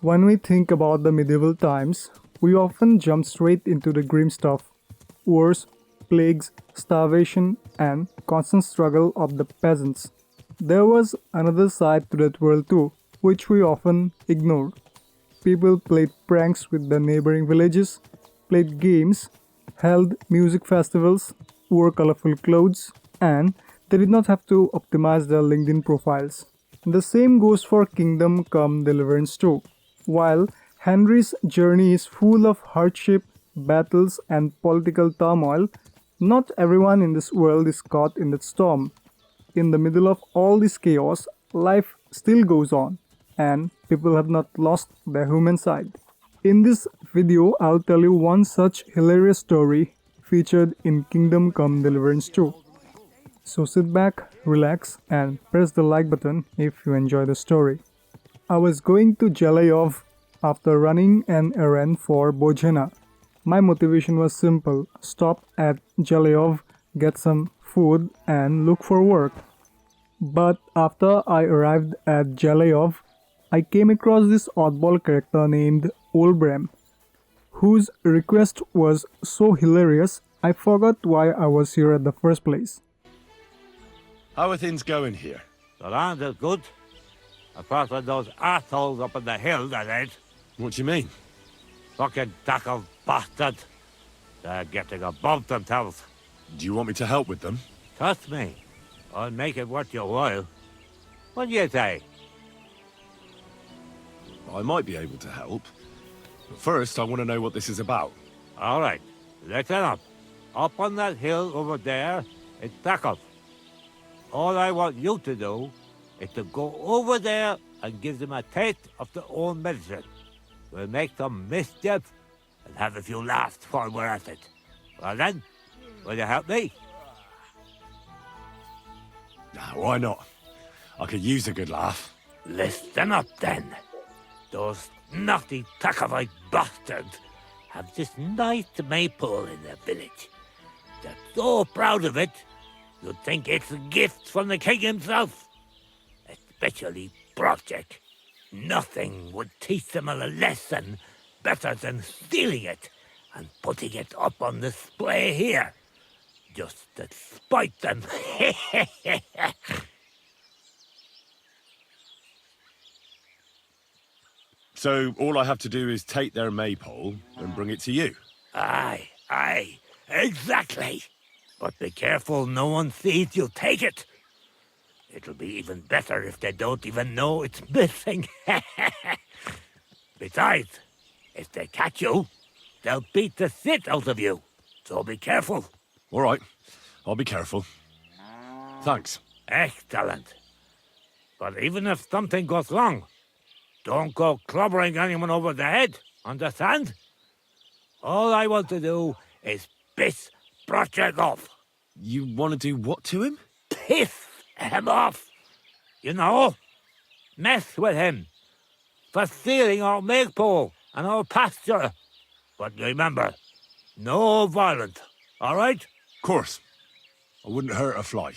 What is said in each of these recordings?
When we think about the medieval times, we often jump straight into the grim stuff: wars, plagues, starvation, and constant struggle of the peasants. There was another side to that world too, which we often ignore. People played pranks with the neighboring villages, played games, held music festivals, wore colorful clothes, and they did not have to optimize their LinkedIn profiles. The same goes for Kingdom Come Deliverance too. While Henry's journey is full of hardship, battles, and political turmoil, not everyone in this world is caught in that storm. In the middle of all this chaos, life still goes on, and people have not lost their human side. In this video, I'll tell you one such hilarious story featured in Kingdom Come Deliverance 2. So sit back, relax, and press the like button if you enjoy the story. I was going to Jalayov after running an errand for Bojana. My motivation was simple: stop at Jalayov, get some food, and look for work. But after I arrived at Jalayov, I came across this oddball character named Olbram, whose request was so hilarious I forgot why I was here at the first place. How are things going here? The land is good. Apart from those assholes up in the hill, that is. What do you mean? Fucking tackle bastards. They're getting above themselves. Do you want me to help with them? Trust me, I'll make it worth your while. What do you say? I might be able to help. But first, I want to know what this is about. All right, listen up. Up on that hill over there, it's Takov. All I want you to do is to go over there and give them a taste of their own medicine. We'll make some mischief and have a few laughs while we're at it. Well then, will you help me? Why not? I could use a good laugh. Listen up then. Those naughty Takovite bastards have this nice maypole in their village. They're so proud of it, you'd think it's a gift from the king himself. Especially Project. Nothing would teach them a lesson better than stealing it and putting it up on display here. Just to spite them. So all I have to do is take their maypole and bring it to you? Aye, exactly. But be careful no one sees you take it. It'll be even better if they don't even know it's missing. Besides, if they catch you, they'll beat the shit out of you. So be careful. All right, I'll be careful. Thanks. Excellent. But even if something goes wrong, don't go clobbering anyone over the head, understand? All I want to do is piss Project off. You want to do what to him? Piss him off. You know, mess with him for stealing our maypole and our pasture. But remember, no violence, all right? Of course. I wouldn't hurt a fly.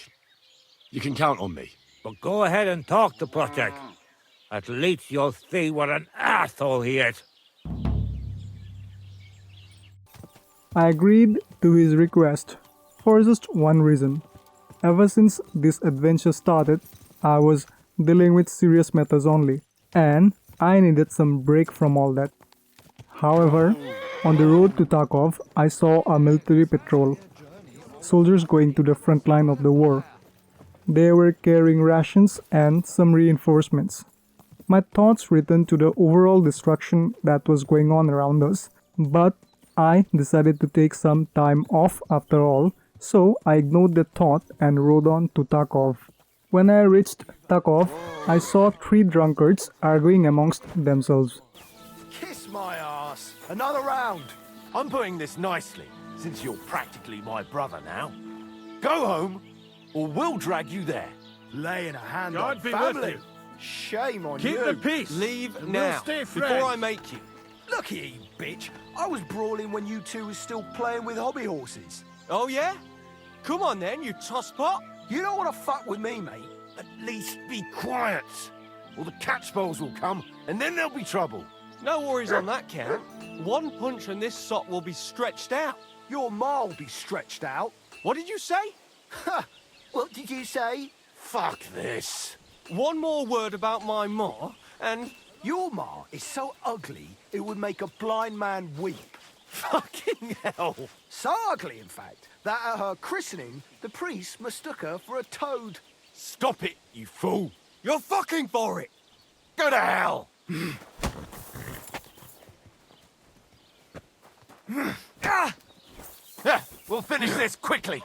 You can count on me. But go ahead and talk to Project. At least you'll see what an asshole he is. I agreed to his request for just one reason. Ever since this adventure started, I was dealing with serious matters only, and I needed some break from all that. However, on the road to Tarkov, I saw a military patrol. Soldiers going to the front line of the war. They were carrying rations and some reinforcements. My thoughts returned to the overall destruction that was going on around us, but I decided to take some time off after all, so I ignored the thought and rode on to Tarkov. When I reached Tarkov, I saw three drunkards arguing amongst themselves. Kiss my ass! Another round! I'm putting this nicely, since you're practically my brother now. Go home, or we'll drag you there. Laying a hand God on be family. with you. Shame on Keep you. the peace. Leave and now, we'll stay before friends. I make you. Look here, you bitch. I was brawling when you two was still playing with hobby horses. Oh, yeah? Come on, then, you tosspot. You don't want to fuck with me, mate. At least be quiet, or the catchballs will come, and then there'll be trouble. No worries on that count. One punch and this sot will be stretched out. Your ma'll be stretched out. What did you say? Ha! What did you say? Fuck this. One more word about my ma, and Your ma is so ugly, it would make a blind man weep. Fucking hell. So ugly, in fact, that at her christening, the priest mistook her for a toad. stop it, you fool. You're fucking for it. Go to hell. Yeah, we'll finish this quickly.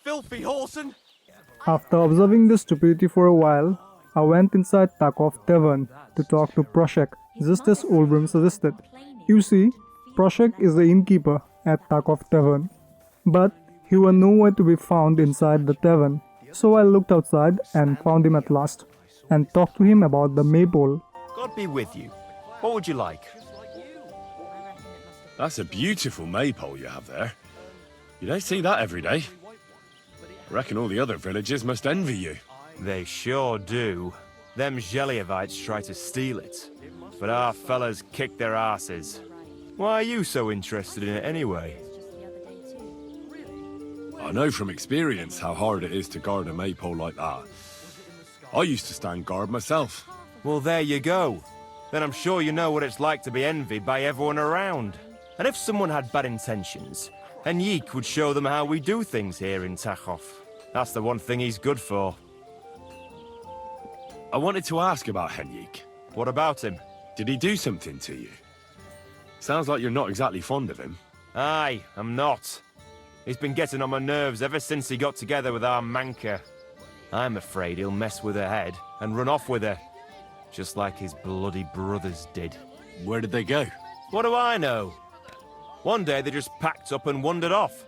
Filthy whoreson. After observing the stupidity for a while, I went inside Takov Tavern to talk to Proshek, just as Olbrim suggested. You see, Proshek is the innkeeper at Takov Tavern, but he was nowhere to be found inside the tavern. So I looked outside and found him at last, and talked to him about the maypole. God be with you. What would you like? That's a beautiful maypole you have there. You don't see that every day. I reckon all the other villagers must envy you. They sure do. Them Zhelievites try to steal it, but our fellas kick their asses. Why are you so interested in it anyway? I know from experience how hard it is to guard a maypole like that. I used to stand guard myself. Well, there you go. Then I'm sure you know what it's like to be envied by everyone around. And if someone had bad intentions, Henrik would show them how we do things here in Takhov. That's the one thing he's good for. I wanted to ask about Henrik. What about him? Did he do something to you? Sounds like you're not exactly fond of him. Aye, I'm not. He's been getting on my nerves ever since he got together with our Manka. I'm afraid he'll mess with her head and run off with her. Just like his bloody brothers did. Where did they go? What do I know? One day they just packed up and wandered off.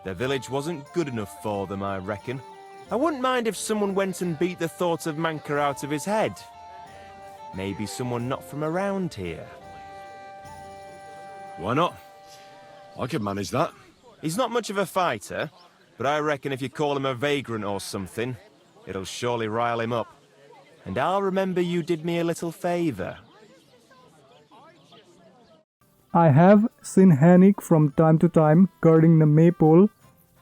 Their village wasn't good enough for them, I reckon. I wouldn't mind if someone went and beat the thought of Manka out of his head. Maybe someone not from around here. Why not? I could manage that. He's not much of a fighter, but I reckon if you call him a vagrant or something, it'll surely rile him up. And I'll remember you did me a little favor. I have seen Henrik from time to time guarding the maypole,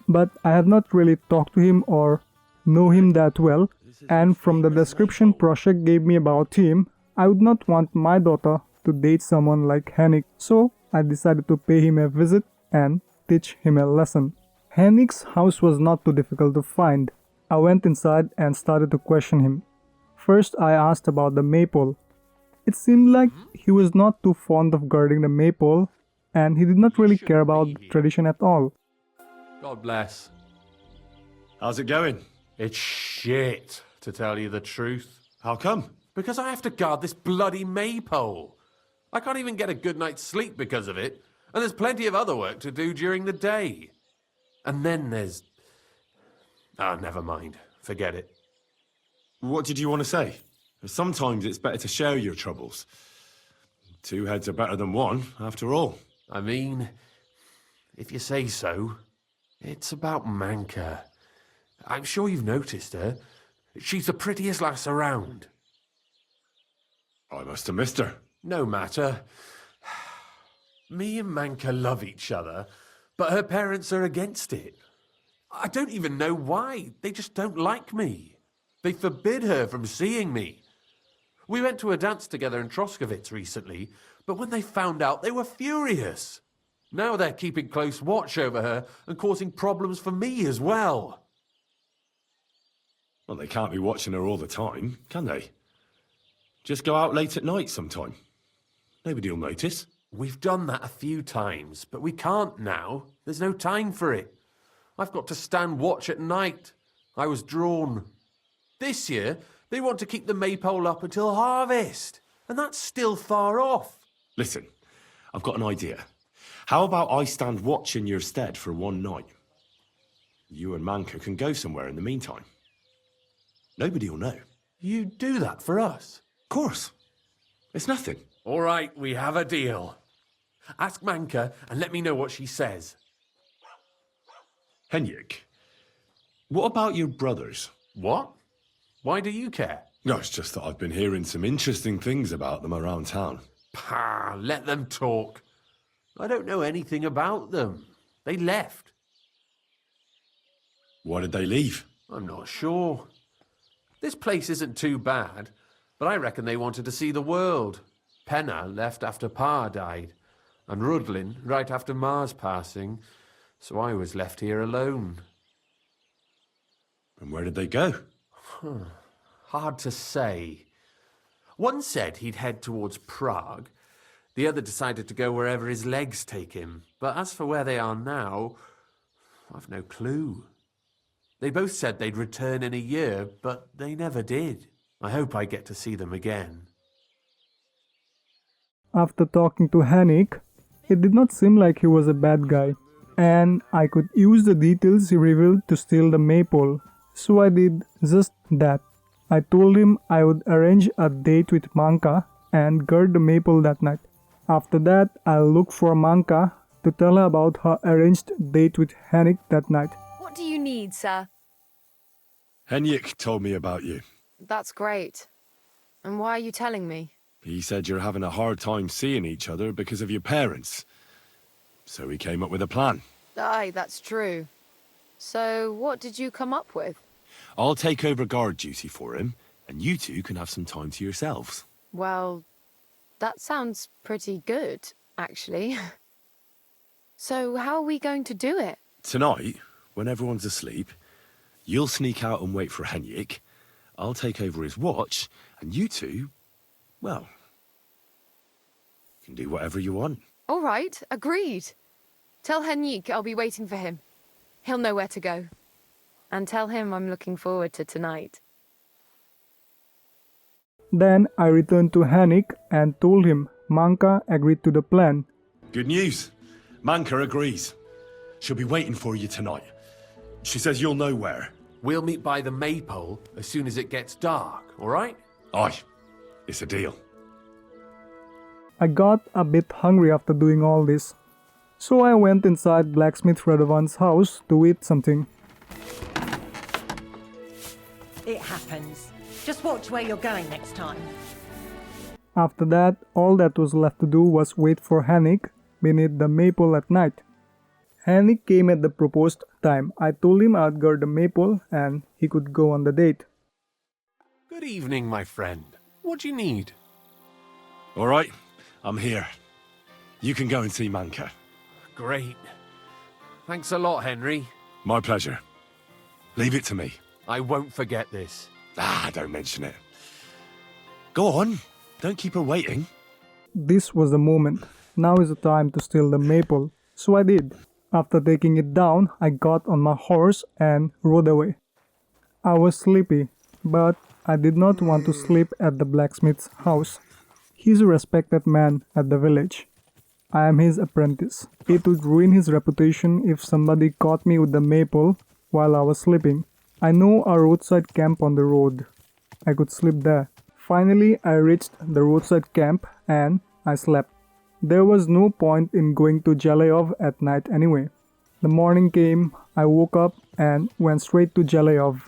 but I have not really talked to him or know him that well, and from the description Proshek gave me about him, I would not want my daughter to date someone like Henrik, so I decided to pay him a visit and teach him a lesson. Henrik's house was not too difficult to find. I went inside and started to question him. First I asked about the maypole. It seemed like he was not too fond of guarding the maypole, and he did not really care about the tradition at all. God bless. How's it going? It's shit, to tell you the truth. How come? Because I have to guard this bloody maypole. I can't even get a good night's sleep because of it, and there's plenty of other work to do during the day. And then there's... Ah, never mind. Forget it. What did you want to say? Sometimes it's better to share your troubles. Two heads are better than one, after all. I mean, if you say so, it's about Manka. I'm sure you've noticed her. She's the prettiest lass around. I must have missed her. No matter. Me and Manka love each other, but her parents are against it. I don't even know why. They just don't like me. They forbid her from seeing me. We went to a dance together in Troskovitz recently, but when they found out, they were furious. Now they're keeping close watch over her and causing problems for me as well. Well, they can't be watching her all the time, can they? Just go out late at night sometime. Nobody'll notice. We've done that a few times, but we can't now. There's no time for it. I've got to stand watch at night. I was drawn. This year, they want to keep the maypole up until harvest, and that's still far off. Listen, I've got an idea. How about I stand watch in your stead for one night? You and Manka can go somewhere in the meantime. Nobody'll know. You do that for us? Of course. It's nothing. All right, we have a deal. Ask Manka and let me know what she says. Henrik, what about your brothers? What? Why do you care? No, it's just that I've been hearing some interesting things about them around town. Pah, let them talk. I don't know anything about them. They left. Why did they leave? I'm not sure. This place isn't too bad, but I reckon they wanted to see the world. Penna left after Pa died, and Rudlin right after Ma's passing, so I was left here alone. And where did they go? Hard to say. One said he'd head towards Prague. The other decided to go wherever his legs take him. But as for where they are now, I've no clue. They both said they'd return in a year, but they never did. I hope I get to see them again. After talking to Henrik, it did not seem like he was a bad guy, and I could use the details he revealed to steal the maypole, so I did just that. I told him I would arrange a date with Manka and guard the maypole that night. After that, I'll look for Manka to tell her about her arranged date with Henrik that night. What do you need, sir? Henrik told me about you. That's great. And why are you telling me? He said you're having a hard time seeing each other because of your parents. So he came up with a plan. Aye, that's true. So, what did you come up with? I'll take over guard duty for him, and you two can have some time to yourselves. Well, that sounds pretty good, actually. So, how are we going to do it? Tonight, when everyone's asleep, you'll sneak out and wait for Henrik. I'll take over his watch, and you two, well, can do whatever you want. All right, agreed. Tell Henrik I'll be waiting for him. He'll know where to go. And tell him I'm looking forward to tonight. Then I returned to Henrik and told him Manka agreed to the plan. Good news. Manka agrees. She'll be waiting for you tonight. She says you'll know where. We'll meet by the maypole as soon as it gets dark, all right? Aye, it's a deal. I got a bit hungry after doing all this, so I went inside Blacksmith Radovan's house to eat something. It happens. Just watch where you're going next time. After that, all that was left to do was wait for Henrik beneath the maypole at night. Henrik came at the proposed time. I told him I'd guard the maypole and he could go on the date. Good evening, my friend. What do you need? All right, I'm here. You can go and see Manka. Great. Thanks a lot, Henry. My pleasure. Leave it to me. I won't forget this. Don't mention it. Go on. Don't keep her waiting. This was the moment. Now is the time to steal the maypole. So I did. After taking it down, I got on my horse and rode away. I was sleepy, but I did not want to sleep at the blacksmith's house. He's a respected man at the village. I am his apprentice. It would ruin his reputation if somebody caught me with the maypole while I was sleeping. I know a roadside camp on the road. I could sleep there. Finally, I reached the roadside camp and I slept. There was no point in going to Jalayov at night anyway. The morning came, I woke up and went straight to Jalayov.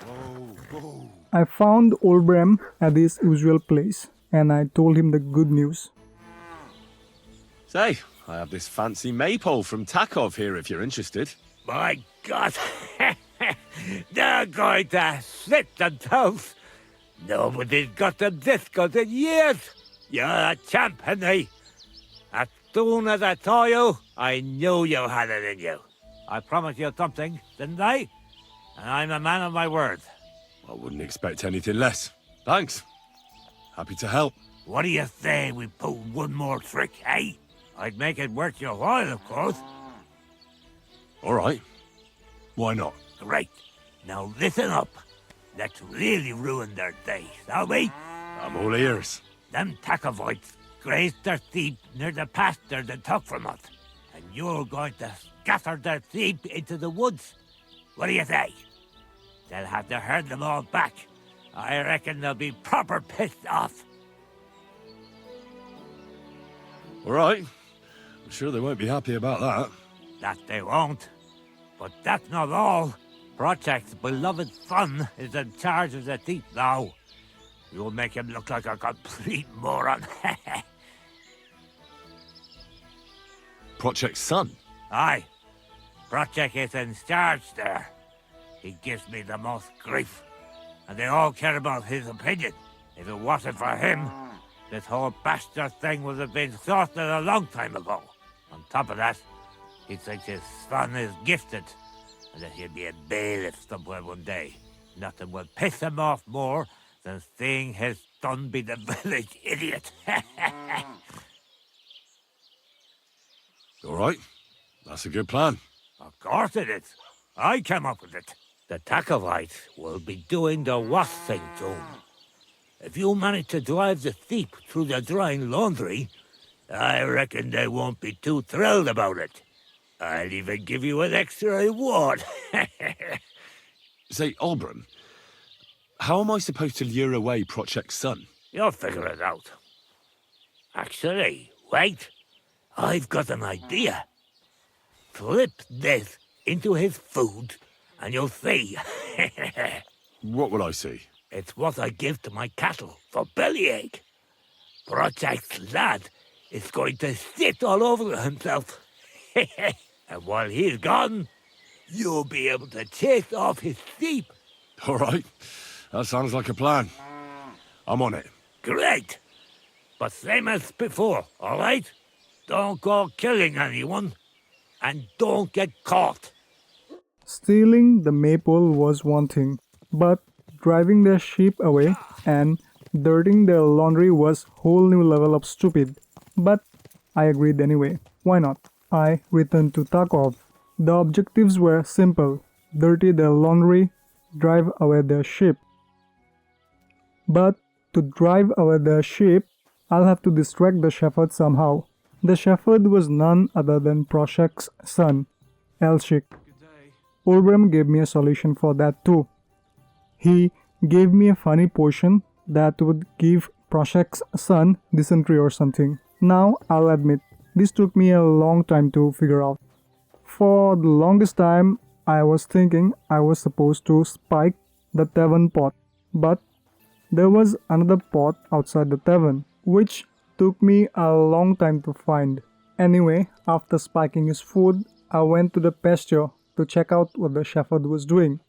I found Olbram at his usual place and I told him the good news. Say, I have this fancy maypole from Takov here if you're interested. My God! They're going to slit themselves! Nobody's got them this good in years! You're a champ, Henry! As soon as I saw you, I knew you had it in you. I promised you something, didn't I? And I'm a man of my word. I wouldn't expect anything less. Thanks. Happy to help. What do you say we pull one more trick, eh? I'd make it worth your while, of course. All right. Why not? Great. Now listen up. Let's really ruin their day, shall we? I'm all ears. Them Takovites grazed their sheep near the pasture they took from us. And you're going to scatter their sheep into the woods. What do you say? They'll have to herd them all back. I reckon they'll be proper pissed off. All right. I'm sure they won't be happy about that. That they won't. But that's not all. Project's beloved son is in charge of the sheep now. You'll make him look like a complete moron. Project's son? Aye. Project is in charge there. He gives me the most grief. And they all care about his opinion. If it wasn't for him, this whole bastard thing would have been sorted a long time ago. On top of that, he thinks his son is gifted, and that he'll be a bailiff somewhere one day. Nothing will piss him off more than seeing his son be the village idiot. All right. That's a good plan. Of course it is. I came up with it. The Takovites will be doing the worst thing to him. If you manage to drive the thief through the drying laundry, I reckon they won't be too thrilled about it. I'll even give you an extra reward. Say, Olbram, how am I supposed to lure away Project's son? You'll figure it out. Actually, wait. I've got an idea. Flip this into his food, and you'll see. What will I see? It's what I give to my cattle for bellyache. Project's lad is going to sit all over himself. And while he's gone, you'll be able to chase off his sheep. All right. That sounds like a plan. I'm on it. Great. But same as before, all right? Don't go killing anyone, and don't get caught. Stealing the maypole was one thing, but driving their sheep away and dirtying their laundry was whole new level of stupid. But I agreed anyway. Why not? I returned to Tarkov. The objectives were simple: dirty their laundry, drive away their sheep. But to drive away their sheep, I'll have to distract the shepherd somehow. The shepherd was none other than Proshek's son, Elshik. Olbram gave me a solution for that too. He gave me a funny potion that would give Proshek's son dysentery or something. Now, I'll admit, this took me a long time to figure out. For the longest time, I was thinking I was supposed to spike the tavern pot, but there was another pot outside the tavern, which took me a long time to find. Anyway, after spiking his food, I went to the pasture to check out what the shepherd was doing.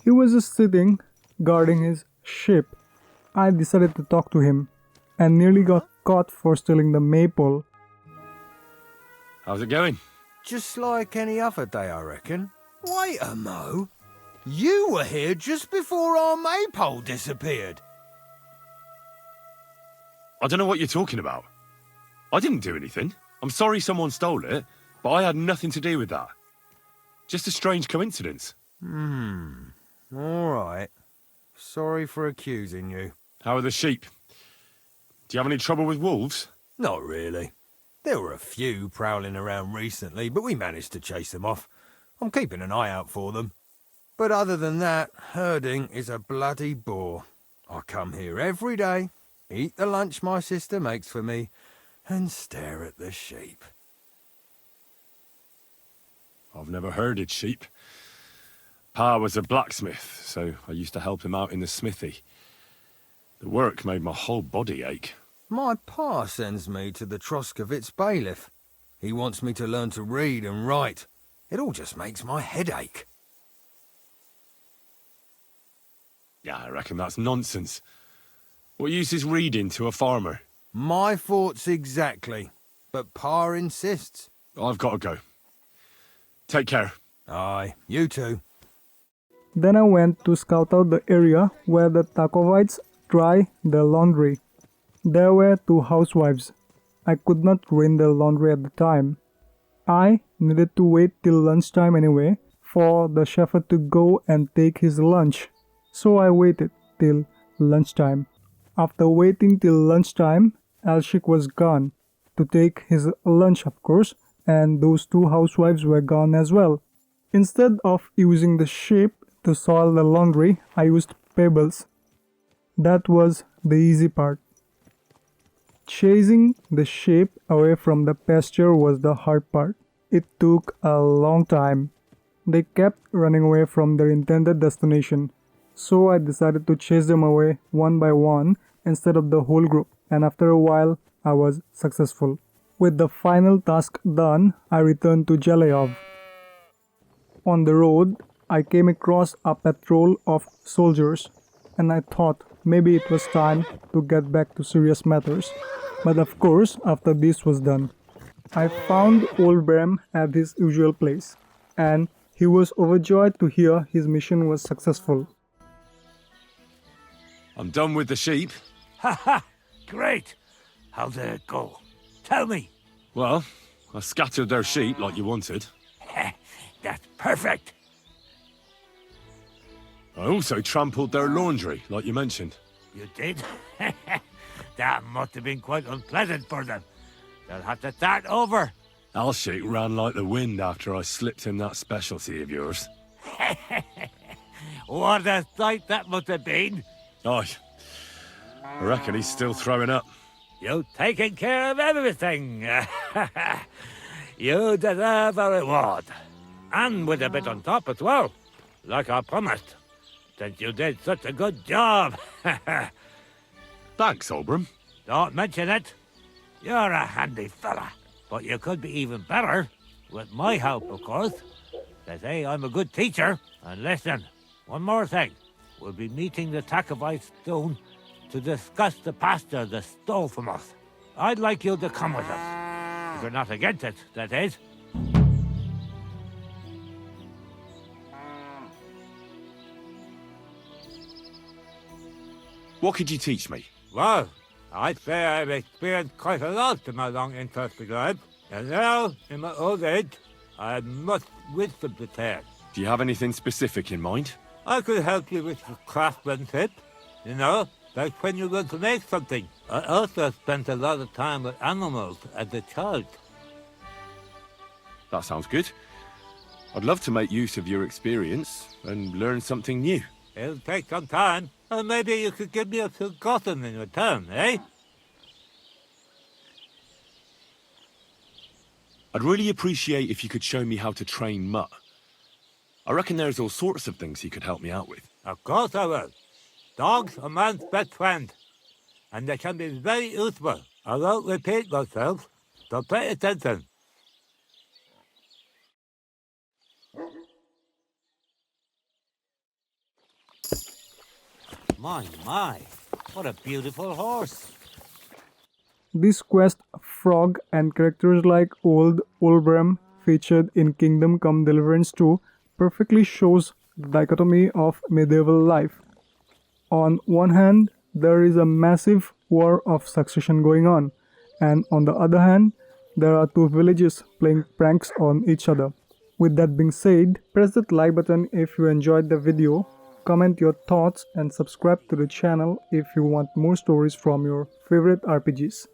He was just sitting, guarding his sheep. I decided to talk to him, and nearly got caught for stealing the maypole. How's it going? Just like any other day, I reckon. Wait a mo. You were here just before our maypole disappeared. I don't know what you're talking about. I didn't do anything. I'm sorry someone stole it, but I had nothing to do with that. Just a strange coincidence. All right. Sorry for accusing you. How are the sheep? Do you have any trouble with wolves? Not really. There were a few prowling around recently, but we managed to chase them off. I'm keeping an eye out for them. But other than that, herding is a bloody bore. I come here every day, eat the lunch my sister makes for me, and stare at the sheep. I've never herded sheep. Pa was a blacksmith, so I used to help him out in the smithy. The work made my whole body ache. My pa sends me to the Troskovitz bailiff. He wants me to learn to read and write. It all just makes my head ache. Yeah, I reckon that's nonsense. What use is reading to a farmer? My thoughts exactly, but pa insists. I've got to go. Take care. Aye, you too. Then I went to scout out the area where the Takovites dry their laundry. There were two housewives. I could not drain their laundry at the time. I needed to wait till lunchtime anyway for the shepherd to go and take his lunch. So I waited till lunchtime. After waiting till lunchtime, Elshik was gone to take his lunch, of course, and those two housewives were gone as well. Instead of using the sheep to soil the laundry, I used pebbles. That was the easy part. Chasing the sheep away from the pasture was the hard part. It took a long time. They kept running away from their intended destination, So I decided to chase them away one by one instead of the whole group, and after a while I was successful. With the final task done, I returned to Jalayov. On the road, I came across a patrol of soldiers, and I thought maybe it was time to get back to serious matters. But of course, after this was done, I found old Bram at his usual place, and he was overjoyed to hear his mission was successful. I'm done with the sheep. Ha ha! Great! How did it go? Tell me! Well, I scattered their sheep like you wanted. That's perfect! I also trampled their laundry, like you mentioned. You did? That must have been quite unpleasant for them. They'll have to start over. Alshik ran like the wind after I slipped him that specialty of yours. What a sight that must have been! Aye. I reckon he's still throwing up. You've taken care of everything. You deserve a reward. And with a bit on top as well, like I promised, since you did such a good job. Thanks, Obram. Don't mention it. You're a handy fella, but you could be even better, with my help, of course. They say I'm a good teacher. And listen, one more thing. We'll be meeting the Takovites soon to discuss the pasture they stole from us. I'd like you to come with us. If you're not against it, that is. What could you teach me? Well, I'd say I've experienced quite a lot in my long interesting life. And now, in my old age, I have much wisdom to share. Do you have anything specific in mind? I could help you with craftsmanship, you know, like when you're going to make something. I also spent a lot of time with animals as a child. That sounds good. I'd love to make use of your experience and learn something new. It'll take some time, and maybe you could give me a forgotten in return, eh? I'd really appreciate if you could show me how to train Mutt. I reckon there's all sorts of things he could help me out with. Of course I will. Dogs are man's best friend, and they can be very useful. I won't repeat myself, so pay attention. My, what a beautiful horse. This quest, Frog, and characters like Old Olbram featured in Kingdom Come Deliverance 2 perfectly shows the dichotomy of medieval life. On one hand, there is a massive war of succession going on, and on the other hand, there are two villages playing pranks on each other. With that being said, press that like button if you enjoyed the video, comment your thoughts and subscribe to the channel if you want more stories from your favorite RPGs.